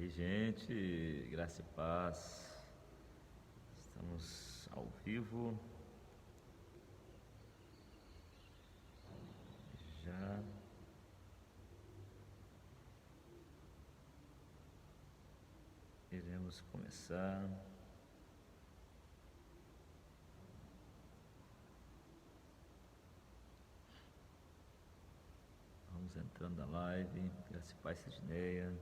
aí, gente, graça e paz. Estamos ao vivo. Já iremos começar. Vamos entrando na live. Graça e paz, Sidneia.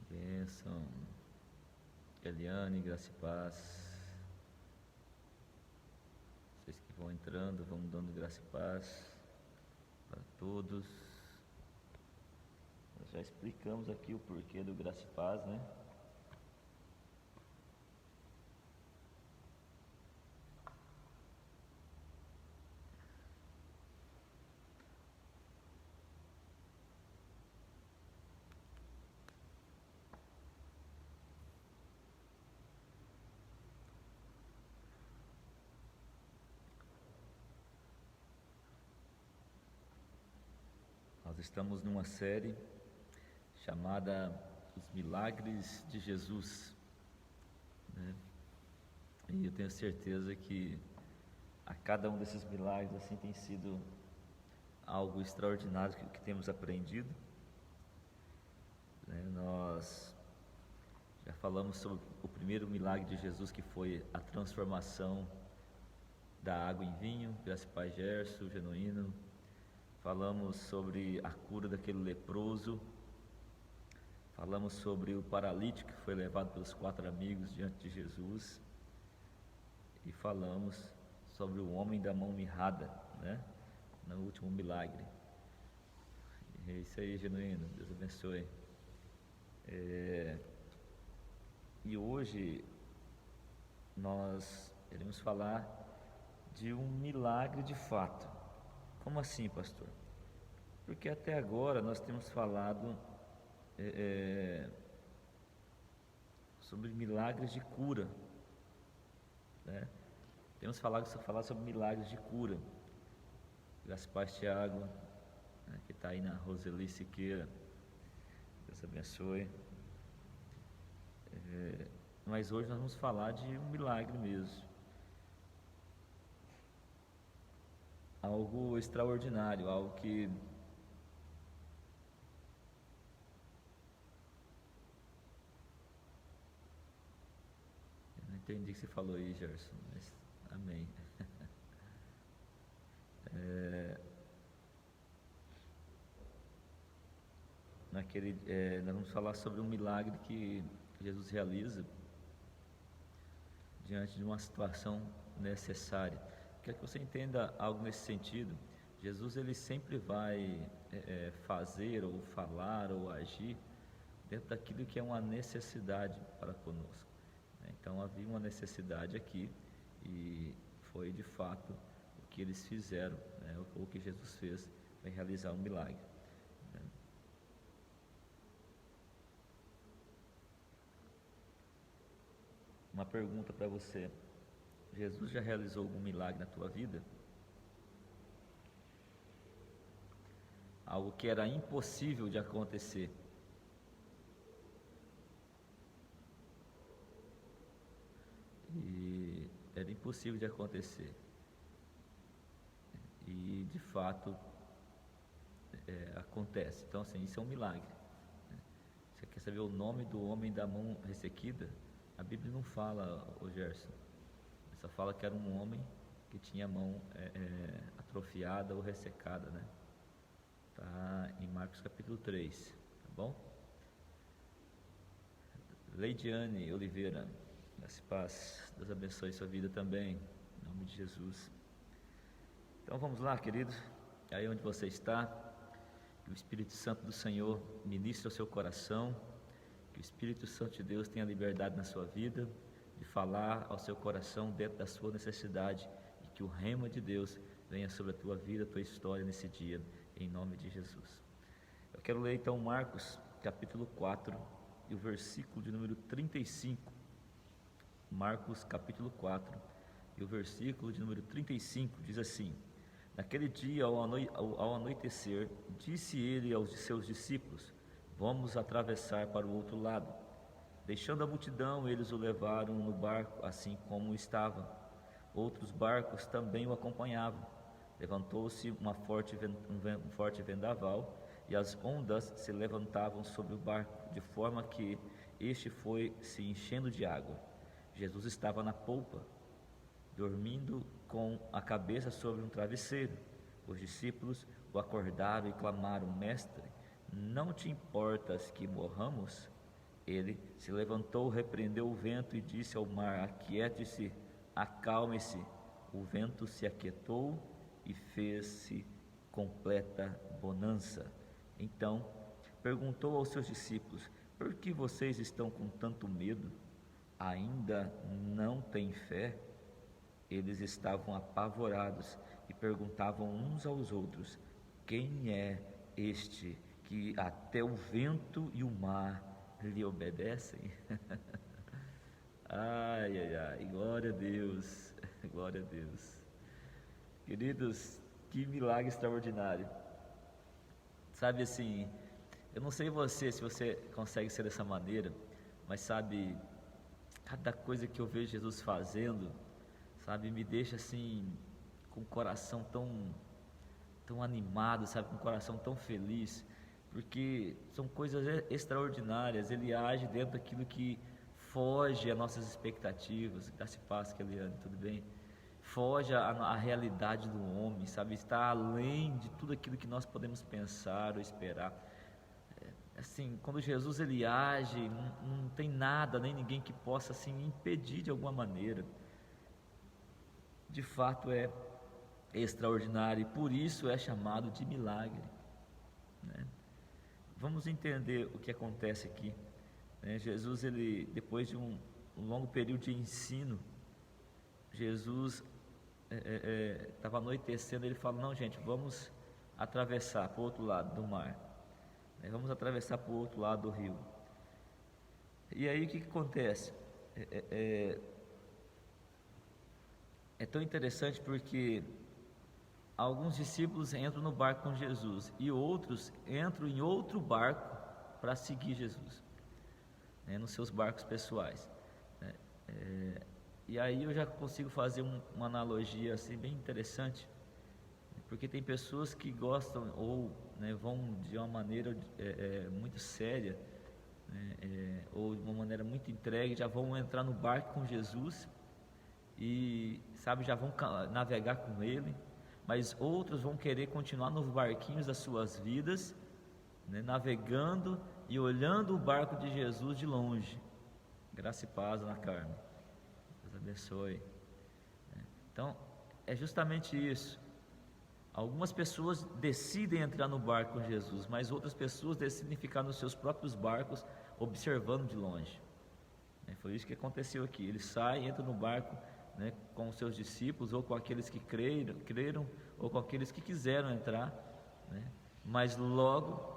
Bênção. Eliane, graça e paz. Vocês que vão entrando, vão dando graça e paz para todos. Nós já explicamos aqui o porquê do graça e paz, né? Nós estamos numa série chamada Os Milagres de Jesus, né? E eu tenho certeza que a cada um desses milagres assim tem sido algo extraordinário que temos aprendido, né? Nós já falamos sobre o primeiro milagre de Jesus, que foi a transformação da água em vinho, graça e paz, Gerson, genuíno. Falamos sobre a cura daquele leproso, falamos sobre o paralítico que foi levado pelos 4 amigos diante de Jesus, e falamos sobre o homem da mão mirrada, né? No último milagre. É isso aí, genuíno, Deus abençoe. E hoje nós iremos falar de um milagre de fato. Como assim, pastor? Porque até agora nós temos falado sobre milagres de cura, né? Temos falado sobre milagres de cura. Graças a Paz, Tiago, né, que está aí na Roseli Siqueira, Deus abençoe. Mas hoje nós vamos falar de um milagre mesmo, algo extraordinário, algo que eu não entendi o que você falou aí, Gerson, mas amém. Nós vamos falar sobre um milagre que Jesus realiza diante de uma situação necessária. Quero que você entenda algo nesse sentido. Jesus, ele sempre vai fazer ou falar ou agir dentro daquilo que é uma necessidade para conosco, né? Então havia uma necessidade aqui e foi de fato o que eles fizeram, né? O que Jesus fez para realizar um milagre, né? Uma pergunta para você: Jesus já realizou algum milagre na tua vida? Algo que era impossível de acontecer. E era impossível de acontecer. E de fato acontece. Então, assim, isso é um milagre, né? Você quer saber o nome do homem da mão ressequida? A Bíblia não fala, ô Gerson. Só fala que era um homem que tinha a mão atrofiada ou ressecada, né? Está em Marcos capítulo 3, tá bom? Leidiane Oliveira, graça e paz, Deus abençoe sua vida também, em nome de Jesus. Então vamos lá, querido, aí onde você está, que o Espírito Santo do Senhor ministre ao seu coração, que o Espírito Santo de Deus tenha liberdade na sua vida, de falar ao seu coração dentro da sua necessidade, e que o rema de Deus venha sobre a tua vida, a tua história nesse dia, em nome de Jesus. Eu quero ler então Marcos capítulo 4 e o versículo de número 35. Marcos capítulo 4 e o versículo de número 35 diz assim: Naquele dia, ao anoitecer, disse ele aos seus discípulos: Vamos atravessar para o outro lado. Deixando a multidão, eles o levaram no barco, assim como estava. Outros barcos também o acompanhavam. Levantou-se um forte vendaval, e as ondas se levantavam sobre o barco, de forma que este foi se enchendo de água. Jesus estava na polpa, dormindo com a cabeça sobre um travesseiro. Os discípulos o acordaram e clamaram: Mestre, não te importas que morramos? Ele se levantou, repreendeu o vento e disse ao mar: Aquiete-se, acalme-se. O vento se aquietou e fez-se completa bonança. Então perguntou aos seus discípulos: Por que vocês estão com tanto medo? Ainda não têm fé? Eles estavam apavorados e perguntavam uns aos outros: Quem é este que até o vento e o mar lhe obedecem? Ai, ai, ai, glória a Deus, glória a Deus. Queridos, que milagre extraordinário. Sabe assim, eu não sei se você consegue ser dessa maneira, mas sabe, cada coisa que eu vejo Jesus fazendo, sabe, me deixa assim, com o coração tão animado, sabe, com o coração tão feliz, porque são coisas extraordinárias. Ele age dentro daquilo que foge às nossas expectativas. Graça e paz, Eliane, tudo bem? Foge à realidade do homem, sabe, está além de tudo aquilo que nós podemos pensar ou esperar. Assim, quando Jesus ele age, não tem nada, nem ninguém que possa assim impedir de alguma maneira. De fato é extraordinário, e por isso é chamado de milagre, né? Vamos entender o que acontece aqui, né? Jesus, ele, depois de um longo período de ensino, Jesus estava anoitecendo, ele fala: não, gente, vamos atravessar para o outro lado do mar, né? Vamos atravessar para o outro lado do rio. E aí o que acontece? É tão interessante porque alguns discípulos entram no barco com Jesus e outros entram em outro barco para seguir Jesus, né, nos seus barcos pessoais, né? E aí eu já consigo fazer uma analogia assim bem interessante, porque tem pessoas que gostam ou, né, vão de uma maneira muito séria, né, ou de uma maneira muito entregue, já vão entrar no barco com Jesus e, sabe, já vão navegar com Ele, mas outros vão querer continuar nos barquinhos das suas vidas, né, navegando e olhando o barco de Jesus de longe. Graça e paz, Ana Carmen, Deus abençoe. Então, é justamente isso. Algumas pessoas decidem entrar no barco com Jesus, mas outras pessoas decidem ficar nos seus próprios barcos, observando de longe. Foi isso que aconteceu aqui. Ele sai, entra no barco, né, com os seus discípulos, ou com aqueles que creram, ou com aqueles que quiseram entrar, né, mas logo,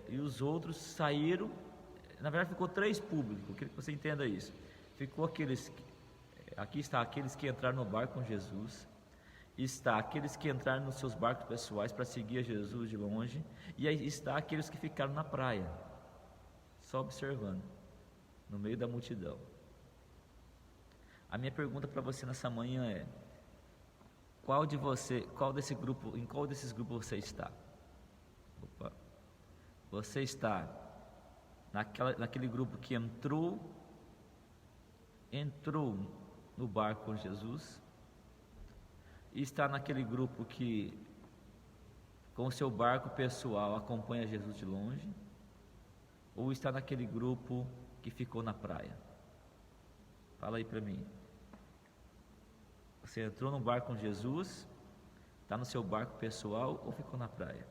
e os outros saíram. Na verdade ficou 3 públicos, eu queria que você entenda isso. Ficou aqui está aqueles que entraram no barco com Jesus, está aqueles que entraram nos seus barcos pessoais para seguir a Jesus de longe, e aí está aqueles que ficaram na praia, só observando, no meio da multidão. A minha pergunta para você nessa manhã é: em qual desses grupos você está? Você está naquele grupo que entrou no barco com Jesus, e está naquele grupo que, com o seu barco pessoal, acompanha Jesus de longe, ou está naquele grupo que ficou na praia? Fala aí para mim. Você entrou no barco com Jesus, está no seu barco pessoal, ou ficou na praia?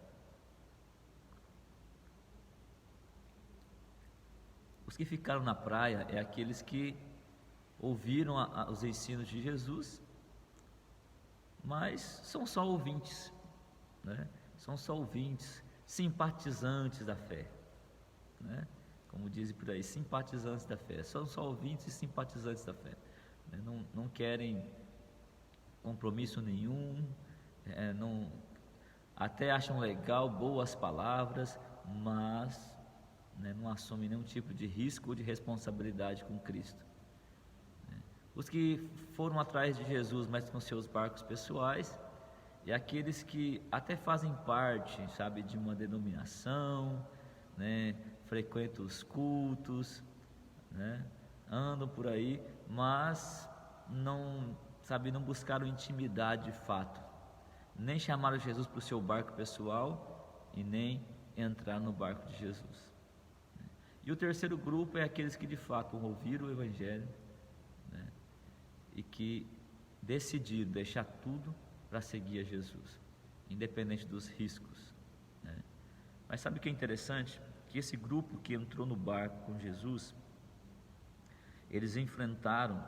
Os que ficaram na praia é aqueles que ouviram os ensinos de Jesus, mas são só ouvintes, né? São só ouvintes, simpatizantes da fé, né? Como dizem por aí, simpatizantes da fé, são só ouvintes e simpatizantes da fé, né? Não querem compromisso nenhum, até acham legal, boas palavras, mas, né, não assumem nenhum tipo de risco ou de responsabilidade com Cristo. Os que foram atrás de Jesus, mas com seus barcos pessoais, e aqueles que até fazem parte, sabe, de uma denominação, né, frequentam os cultos, né, andam por aí, mas não buscaram intimidade de fato, nem chamaram Jesus para o seu barco pessoal e nem entrar no barco de Jesus. E o terceiro grupo é aqueles que de fato ouviram o Evangelho, né, e que decidiram deixar tudo para seguir a Jesus, independente dos riscos, né? Mas sabe o que é interessante? Que esse grupo que entrou no barco com Jesus, eles enfrentaram,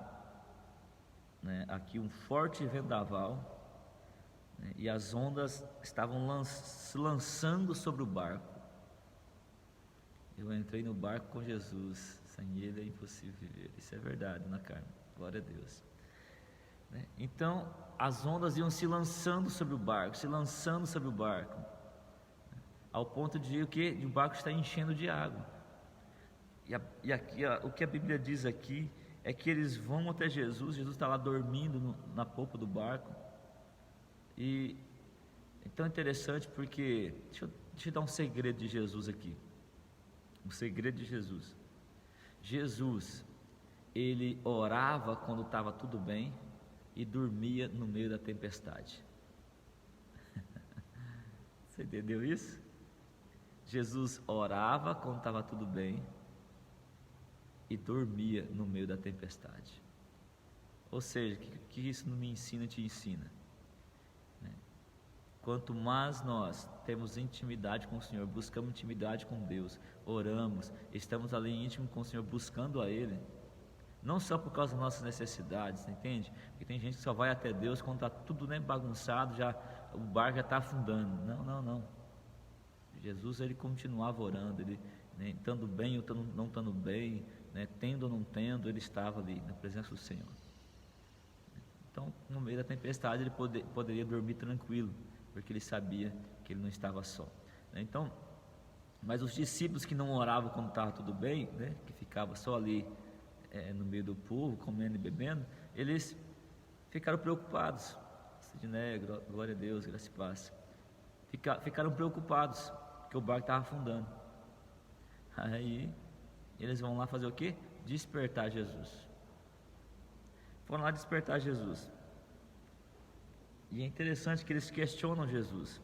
né, aqui um forte vendaval, né, e as ondas estavam se lançando sobre o barco. Eu entrei no barco com Jesus, sem ele é impossível viver. Isso é verdade na carne, glória a Deus. Então as ondas iam se lançando sobre o barco, ao ponto de o barco está enchendo de água. E aqui, o que a Bíblia diz aqui é que eles vão até Jesus. Jesus está lá dormindo na polpa do barco. E é tão interessante porque deixa eu dar um segredo de Jesus aqui. Um segredo de Jesus. Jesus, ele orava quando estava tudo bem e dormia no meio da tempestade. Você entendeu isso? Jesus orava quando estava tudo bem e dormia no meio da tempestade. Ou seja, que isso não me ensina, te ensina, né? Quanto mais nós temos intimidade com o Senhor, buscamos intimidade com Deus, oramos, estamos ali íntimo com o Senhor, buscando a Ele, não só por causa das nossas necessidades, entende? Porque tem gente que só vai até Deus quando está tudo, né, bagunçado, o barco já está afundando. Não. Jesus, ele continuava orando, ele, né, estando bem ou não estando bem, né, tendo ou não tendo, ele estava ali na presença do Senhor. Então, no meio da tempestade, ele poderia dormir tranquilo, porque ele sabia que ele não estava só, né? Então, mas os discípulos que não oravam quando estava tudo bem, né, que ficavam só ali no meio do povo, comendo e bebendo, eles ficaram preocupados, né, glória a Deus, graça e paz, ficaram preocupados, que o barco estava afundando. Aí eles vão lá fazer o quê? Despertar Jesus. Foram lá despertar Jesus. E é interessante que eles questionam Jesus.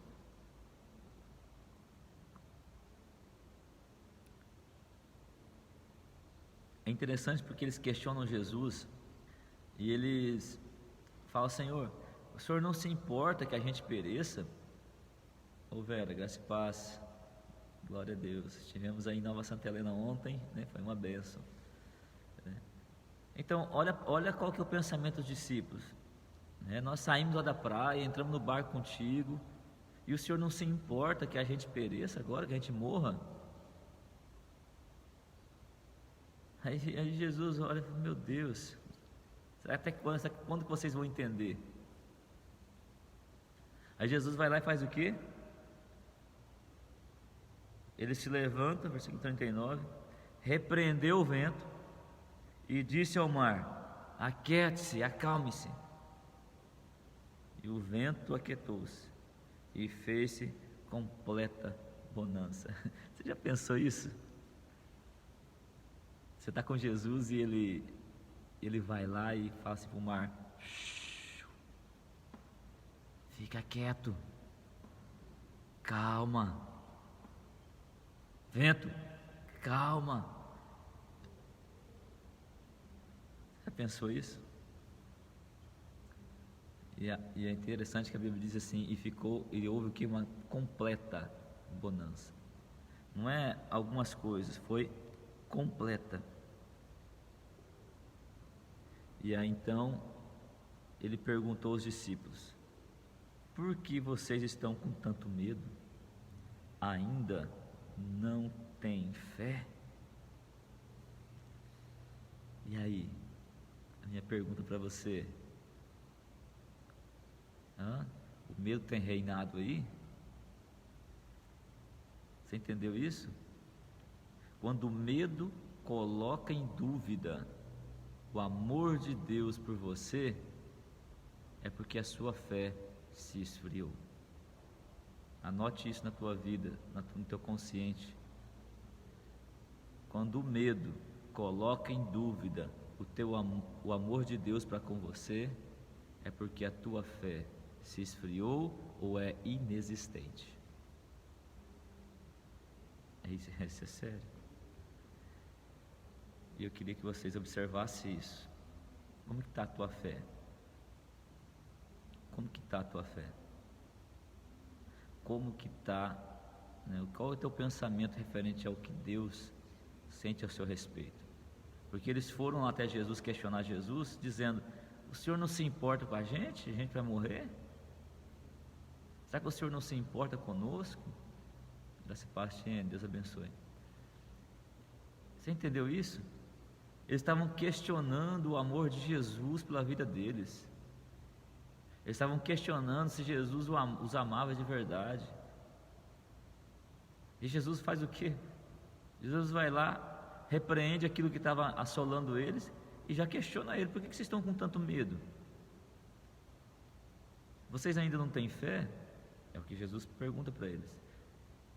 É interessante porque eles questionam Jesus e eles falam: Senhor, o Senhor não se importa que a gente pereça? Ô Vera, graça e paz, glória a Deus. Estivemos aí em Nova Santa Helena ontem, né? Foi uma bênção, né? Então, olha qual que é o pensamento dos discípulos, né? Nós saímos lá da praia, entramos no barco contigo, e o Senhor não se importa que a gente pereça agora, que a gente morra? Aí Jesus olha e fala: meu Deus, até quando que vocês vão entender? Aí Jesus vai lá e faz o quê? Ele se levanta, versículo 39, repreendeu o vento e disse ao mar: aquiete-se, acalme-se. E o vento aquietou-se e fez-se completa bonança. Você já pensou isso? Você está com Jesus e ele vai lá e fala assim para o mar: fica quieto, calma. Vento, calma. Já pensou isso? E é interessante que a Bíblia diz assim: e houve o que? Uma completa bonança. Não é algumas coisas, foi completa. E aí então ele perguntou aos discípulos: por que vocês estão com tanto medo? Ainda não têm fé? E aí, a minha pergunta para você: o medo tem reinado aí? Você entendeu isso? Quando o medo coloca em dúvida o amor de Deus por você, é porque a sua fé se esfriou. Anote isso na tua vida, no teu consciente. Quando o medo coloca em dúvida o amor de Deus para com você, é porque a tua fé se esfriou ou é inexistente. Isso é sério. E eu queria que vocês observassem isso. Como que está a tua fé? Como que está a tua fé? Como que está, qual é o teu pensamento referente ao que Deus sente a seu respeito? Porque eles foram até Jesus questionar Jesus, dizendo: o Senhor não se importa com a gente vai morrer? Será que o Senhor não se importa conosco? Graça e paz, Deus abençoe. Você entendeu isso? Eles estavam questionando o amor de Jesus pela vida deles. Eles estavam questionando se Jesus os amava de verdade. E Jesus faz o quê? Jesus vai lá, repreende aquilo que estava assolando eles e já questiona ele: por que vocês estão com tanto medo? Vocês ainda não têm fé? É o que Jesus pergunta para eles.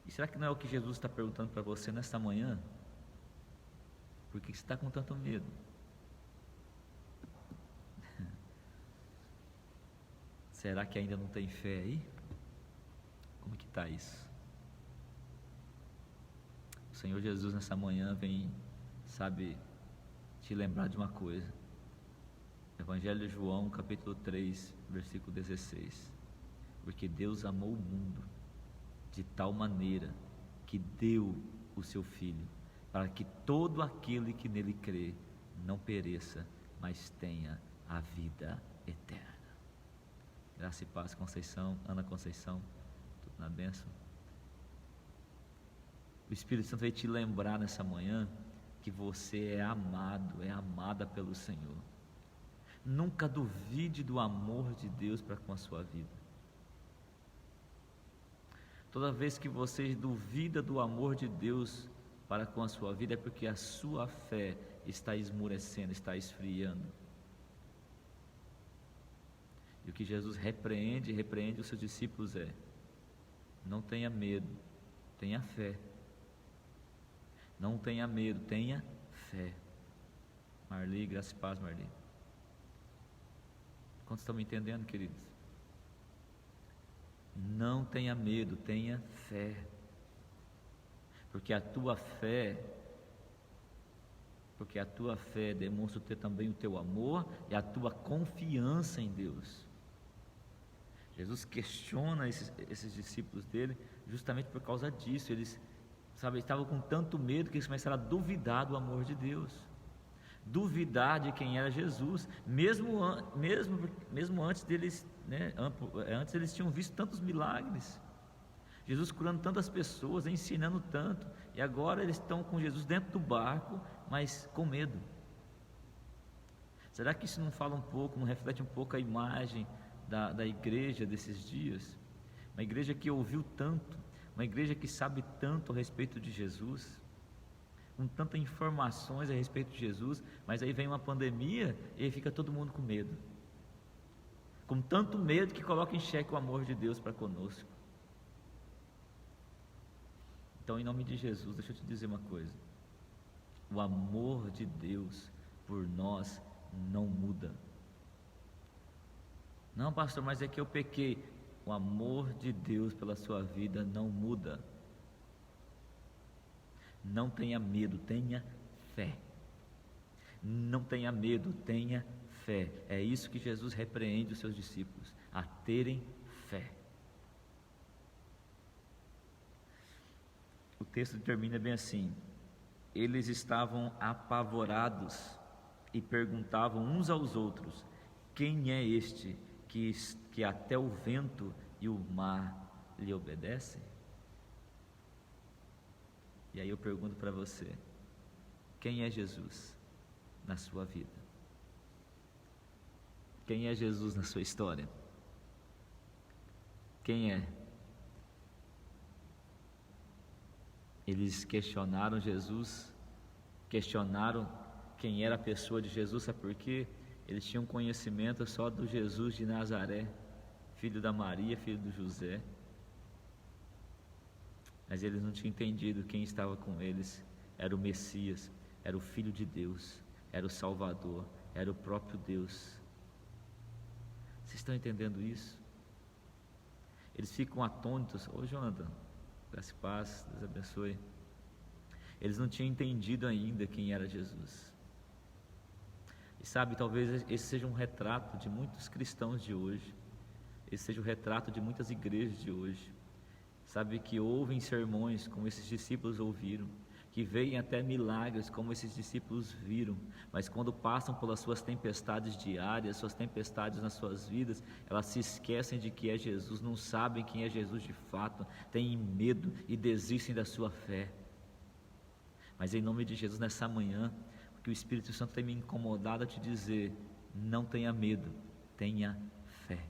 E será que não é o que Jesus está perguntando para você nesta manhã? Por que você está com tanto medo? Será que ainda não tem fé aí? Como que está isso? O Senhor Jesus nessa manhã vem, te lembrar de uma coisa. Evangelho de João, capítulo 3, versículo 16. Porque Deus amou o mundo de tal maneira que deu o seu Filho, para que todo aquele que nele crê não pereça, mas tenha a vida eterna. Graça e paz, Conceição, Ana Conceição, tudo na bênção. O Espírito Santo vai te lembrar nessa manhã que você é amado, é amada pelo Senhor. Nunca duvide do amor de Deus para com a sua vida. Toda vez que você duvida do amor de Deus para com a sua vida, é porque a sua fé está esmurecendo, está esfriando. E o que Jesus repreende os seus discípulos é: não tenha medo, tenha fé. Não tenha medo, tenha fé. Marli, graça e paz, Marli. Quantos estão me entendendo, queridos? Não tenha medo, tenha fé. Porque a tua fé demonstra ter também o teu amor e a tua confiança em Deus. Jesus questiona esses discípulos dele justamente por causa disso. Eles estavam com tanto medo que eles começaram a duvidar do amor de Deus, duvidar de quem era Jesus, mesmo antes deles, antes eles tinham visto tantos milagres, Jesus curando tantas pessoas, ensinando tanto, e agora eles estão com Jesus dentro do barco, mas com medo. Será que isso não fala um pouco, não reflete um pouco a imagem da igreja desses dias? Uma igreja que ouviu tanto, uma igreja que sabe tanto a respeito de Jesus, com tantas informações a respeito de Jesus, mas aí vem uma pandemia e aí fica todo mundo com medo, com tanto medo que coloca em xeque o amor de Deus para conosco. Então, em nome de Jesus, deixa eu te dizer uma coisa: o amor de Deus por nós não muda. Não, pastor, mas é que eu pequei. O amor de Deus pela sua vida não muda. Não tenha medo, tenha fé. Não tenha medo, tenha fé. É isso que Jesus repreende os seus discípulos, a terem fé. O texto termina bem assim: eles estavam apavorados e perguntavam uns aos outros: quem é este que até o vento e o mar lhe obedecem? E aí eu pergunto para você: quem é Jesus na sua vida? Quem é Jesus na sua história? Quem é? Eles questionaram Jesus, questionaram quem era a pessoa de Jesus, sabe por quê? Eles tinham conhecimento só do Jesus de Nazaré, filho da Maria, filho do José, mas eles não tinham entendido quem estava com eles era o Messias, era o Filho de Deus, era o Salvador, era o próprio Deus. Vocês estão entendendo isso? Eles ficam atônitos. Ô Jonathan, graça e paz, Deus abençoe. Eles não tinham entendido ainda quem era Jesus. E sabe, talvez esse seja um retrato de muitos cristãos de hoje, esse seja o retrato de muitas igrejas de hoje. Sabe, que ouvem sermões como esses discípulos ouviram, que veem até milagres como esses discípulos viram, mas quando passam pelas suas tempestades diárias, suas tempestades nas suas vidas, elas se esquecem de que é Jesus, não sabem quem é Jesus de fato, têm medo e desistem da sua fé. Mas em nome de Jesus, nessa manhã, que o Espírito Santo tem me incomodado a te dizer: não tenha medo, tenha fé.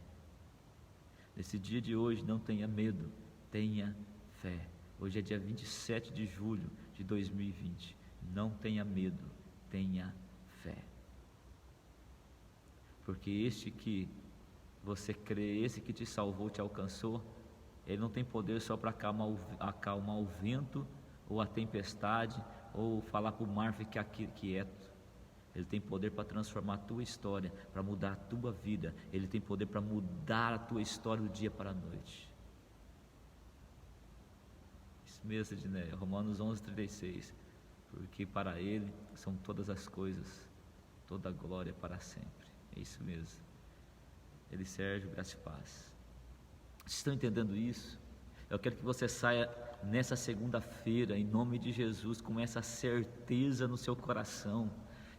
Nesse dia de hoje, não tenha medo, tenha fé. Hoje é dia 27 de julho de 2020. Não tenha medo, tenha fé. Porque este que você crê, esse que te salvou, te alcançou, ele não tem poder só para acalmar o vento ou a tempestade, ou falar para o mar ficar quieto. Ele tem poder para transformar a tua história, para mudar a tua vida. Ele tem poder para mudar a tua história do dia para a noite. Isso mesmo, Edneia, Romanos 11:36. Porque para Ele são todas as coisas, toda a glória para sempre. É isso mesmo. Ele serve, graça e paz. Vocês estão entendendo isso? Eu quero que você saia nessa segunda-feira, em nome de Jesus, com essa certeza no seu coração,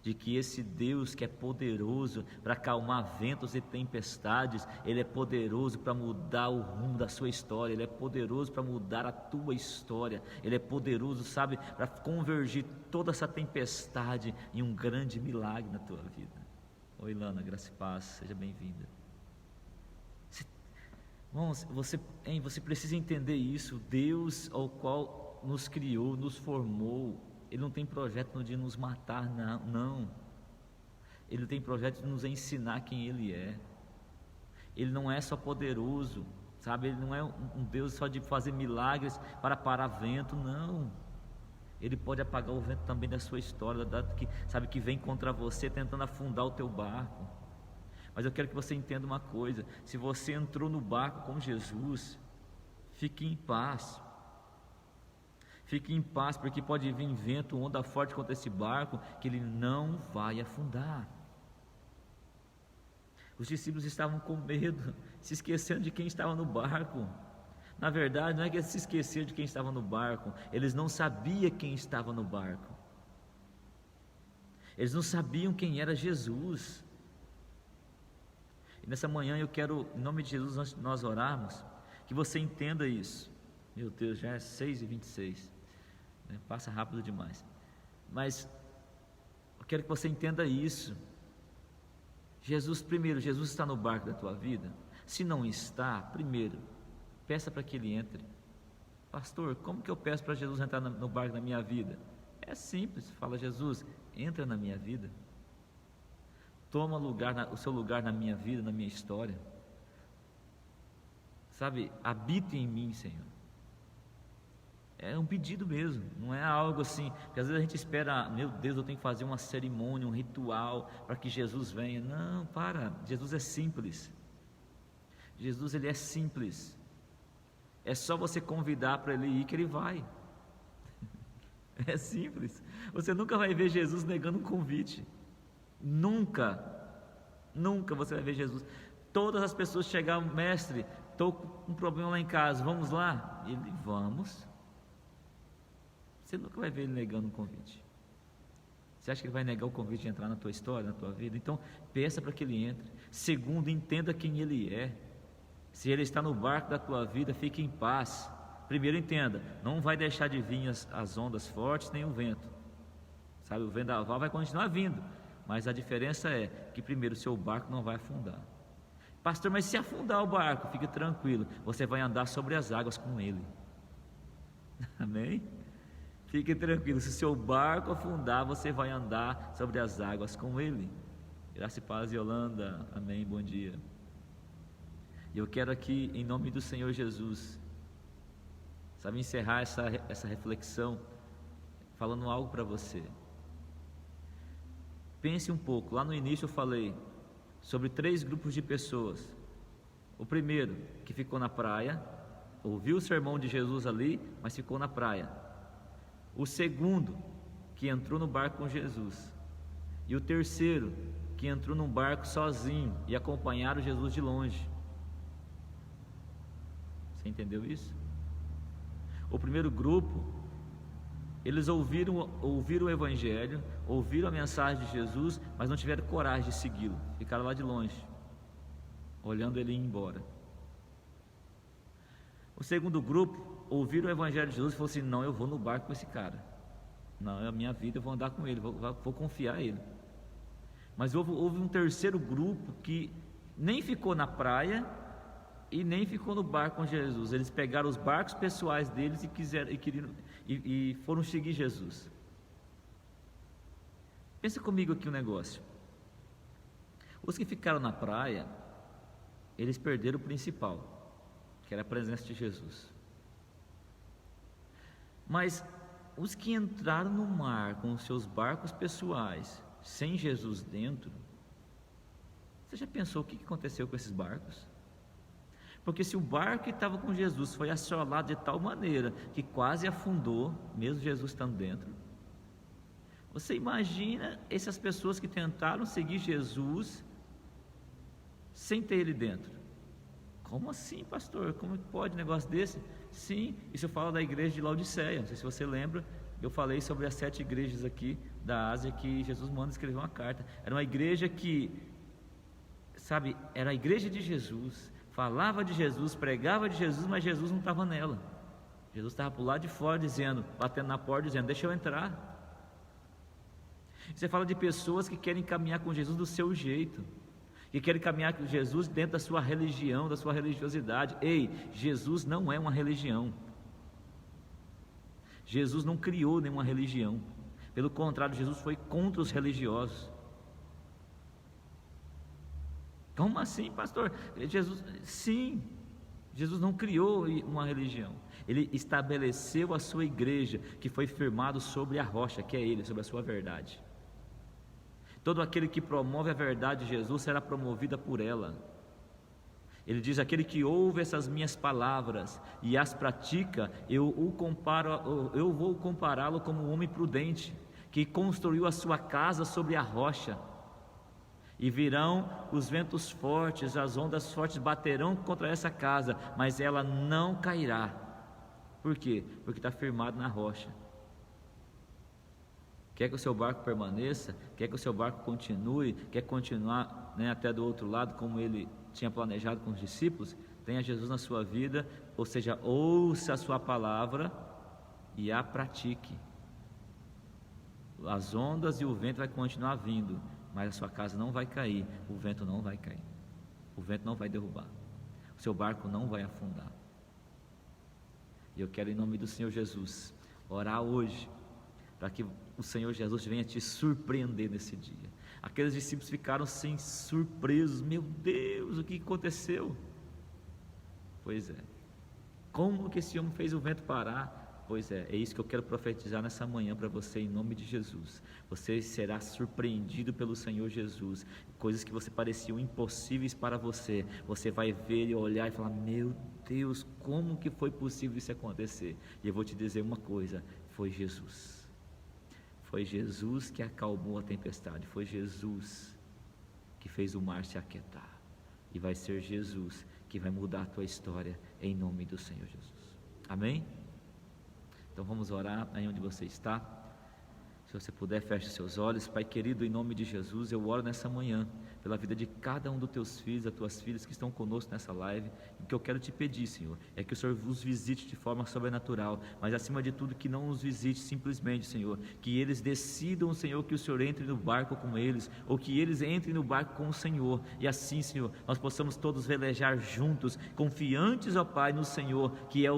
de que esse Deus que é poderoso para acalmar ventos e tempestades, Ele é poderoso para mudar o rumo da sua história, Ele é poderoso para mudar a tua história, Ele é poderoso, sabe, para convergir toda essa tempestade em um grande milagre na tua vida. Oi, Lana, graça e paz, seja bem-vinda. Irmãos, você precisa entender isso. Deus ao qual nos criou, nos formou, Ele não tem projeto de nos matar, não. Ele tem projeto de nos ensinar quem Ele é. Ele não é só poderoso, sabe? Ele não é um Deus só de fazer milagres para parar vento, não. Ele pode apagar o vento também da sua história, que vem contra você tentando afundar o teu barco. Mas eu quero que você entenda uma coisa: se você entrou no barco com Jesus, fique em paz. Fique em paz, porque pode vir vento, onda forte contra esse barco, que ele não vai afundar. Os discípulos estavam com medo, se esquecendo de quem estava no barco. Na verdade, não é que eles se esqueceram de quem estava no barco, eles não sabiam quem estava no barco. Eles não sabiam quem era Jesus. E nessa manhã eu quero, em nome de Jesus, antes de nós orarmos, que você entenda isso. Meu Deus, já é 6h26, né? Passa rápido demais. Mas eu quero que você entenda isso. Jesus está no barco da tua vida? Se não está, primeiro, peça para que Ele entre. Pastor, como que eu peço para Jesus entrar no barco da minha vida? É simples, fala: Jesus, entra na minha vida. Toma o seu lugar na minha vida, na minha história. Sabe, habite em mim, Senhor. É um pedido mesmo, não é algo assim, porque às vezes a gente espera: meu Deus, eu tenho que fazer uma cerimônia, um ritual para que Jesus venha. Não, Jesus é simples. Jesus, Ele é simples. É só você convidar para Ele ir que Ele vai. É simples. Você nunca vai ver Jesus negando um convite. Nunca você vai ver Jesus. Todas as pessoas chegavam: mestre, estou com um problema lá em casa, vamos lá? Ele: vamos. Você nunca vai ver Ele negando um convite. Você acha que ele vai negar o convite de entrar na tua história, na tua vida? Então, peça para que ele entre. Segundo, entenda quem ele é. Se ele está no barco da tua vida, fique em paz. Primeiro, entenda, não vai deixar de vir as ondas fortes, nem o vento. Sabe, o vendaval vai continuar vindo, mas a diferença é que primeiro, o seu barco não vai afundar. Pastor, mas se afundar o barco, fique tranquilo, você vai andar sobre as águas com ele. Amém? Fique tranquilo, se o seu barco afundar, você vai andar sobre as águas com ele. Graça e paz, Yolanda. Amém, bom dia. E eu quero aqui, em nome do Senhor Jesus, sabe, encerrar essa reflexão falando algo para você. Pense um pouco. Lá no início eu falei sobre 3 grupos de pessoas. O primeiro, que ficou na praia, ouviu o sermão de Jesus ali, mas ficou na praia. O segundo, que entrou no barco com Jesus. E o terceiro, que entrou num barco sozinho e acompanharam Jesus de longe. Você entendeu isso? O primeiro grupo, eles ouviram o Evangelho, ouviram a mensagem de Jesus, mas não tiveram coragem de segui-lo, ficaram lá de longe, olhando ele ir embora. O segundo grupo, ouviram o Evangelho de Jesus e falaram assim: não, eu vou no barco com esse cara, não, é a minha vida, eu vou andar com ele, vou confiar a ele. Mas houve um terceiro grupo que nem ficou na praia e nem ficou no barco com Jesus. Eles pegaram os barcos pessoais deles e foram seguir Jesus. Pensa comigo aqui um negócio. Os que ficaram na praia, eles perderam o principal, que era a presença de Jesus. Mas os que entraram no mar com os seus barcos pessoais, sem Jesus dentro, você já pensou o que aconteceu com esses barcos? Porque se o barco que estava com Jesus foi assolado de tal maneira que quase afundou, mesmo Jesus estando dentro, você imagina essas pessoas que tentaram seguir Jesus sem ter ele dentro? Como assim, pastor? Como pode um negócio desse? Sim, isso eu falo da igreja de Laodiceia. Não sei se você lembra, eu falei sobre as 7 igrejas aqui da Ásia que Jesus manda escrever uma carta. Era uma igreja que, sabe, era a igreja de Jesus, falava de Jesus, pregava de Jesus, mas Jesus não estava nela. Jesus estava por lá de fora dizendo, batendo na porta, dizendo: deixa eu entrar. Você fala de pessoas que querem caminhar com Jesus do seu jeito, que querem caminhar com Jesus dentro da sua religião, da sua religiosidade. Ei, Jesus não é uma religião. Jesus não criou nenhuma religião. Pelo contrário, Jesus foi contra os religiosos. Como assim, pastor? Sim, Jesus não criou uma religião. Ele estabeleceu a sua igreja, que foi firmado sobre a rocha, que é Ele, sobre a sua verdade. Todo aquele que promove a verdade de Jesus será promovida por ela. Ele diz: aquele que ouve essas minhas palavras e as pratica, eu vou compará-lo como um homem prudente, que construiu a sua casa sobre a rocha. E virão os ventos fortes, as ondas fortes baterão contra essa casa, mas ela não cairá. Por quê? Porque está firmado na rocha. Quer que o seu barco permaneça? Quer que o seu barco continue? Quer continuar, até do outro lado, como ele tinha planejado com os discípulos? Tenha Jesus na sua vida, ou seja, ouça a sua palavra e a pratique. As ondas e o vento vai continuar vindo, mas a sua casa não vai cair, o vento não vai cair, o vento não vai derrubar, o seu barco não vai afundar. E eu quero, em nome do Senhor Jesus, orar hoje para que o Senhor Jesus venha te surpreender nesse dia. Aqueles discípulos ficaram sem surpresos. Meu Deus, o que aconteceu? Pois é, como que esse homem fez o vento parar? Pois é isso que eu quero profetizar nessa manhã para você, em nome de Jesus. Você será surpreendido pelo Senhor Jesus. Coisas que pareciam impossíveis para você, você vai ver e olhar e falar: meu Deus, como que foi possível isso acontecer? E eu vou te dizer uma coisa: foi Jesus. Foi Jesus que acalmou a tempestade, foi Jesus que fez o mar se aquietar, e vai ser Jesus que vai mudar a tua história, em nome do Senhor Jesus. Amém? Então vamos orar aí onde você está. Se você puder, feche os seus olhos. Pai querido, em nome de Jesus, eu oro nessa manhã pela vida de cada um dos teus filhos, das tuas filhas que estão conosco nessa live. E o que eu quero te pedir, Senhor, é que o Senhor os visite de forma sobrenatural, mas acima de tudo que não os visite simplesmente, Senhor, que eles decidam, Senhor, que o Senhor entre no barco com eles, ou que eles entrem no barco com o Senhor, e assim, Senhor, nós possamos todos velejar juntos, confiantes, ó Pai, no Senhor, que é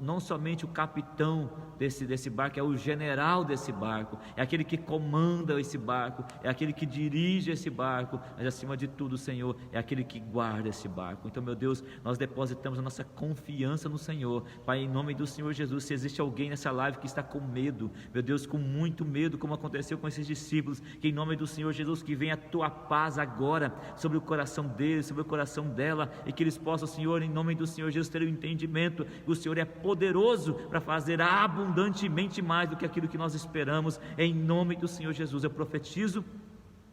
não somente o capitão desse barco, é o general desse barco, é aquele que comanda esse barco, é aquele que dirige esse barco, mas acima de tudo, Senhor, é aquele que guarda esse barco. Então, meu Deus, nós depositamos a nossa confiança no Senhor. Pai, em nome do Senhor Jesus, se existe alguém nessa live que está com medo, meu Deus, com muito medo, como aconteceu com esses discípulos, que em nome do Senhor Jesus, que venha a tua paz agora sobre o coração deles, sobre o coração dela, e que eles possam, Senhor, em nome do Senhor Jesus, ter o entendimento que o Senhor é poderoso para fazer abundantemente mais do que aquilo que nós esperamos. Em nome do Senhor Jesus, eu profetizo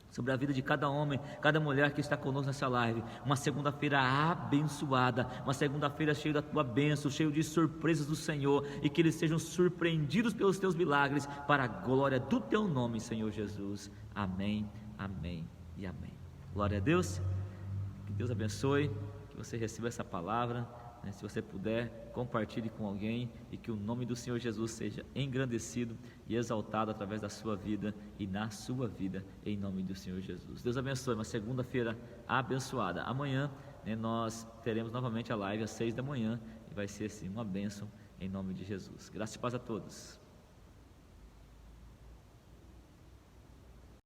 sobre a vida de cada homem, cada mulher que está conosco nessa live, uma segunda-feira abençoada, uma segunda-feira cheia da tua bênção, cheio de surpresas do Senhor, e que eles sejam surpreendidos pelos teus milagres, para a glória do teu nome, Senhor Jesus. Amém, amém e amém. Glória a Deus. Que Deus abençoe, que você receba essa palavra. Se você puder, compartilhe com alguém, e que o nome do Senhor Jesus seja engrandecido e exaltado através da sua vida e na sua vida, em nome do Senhor Jesus. Deus abençoe, uma segunda-feira abençoada. Amanhã, nós teremos novamente a live às 6 da manhã, e vai ser assim uma bênção em nome de Jesus. Graça e paz a todos.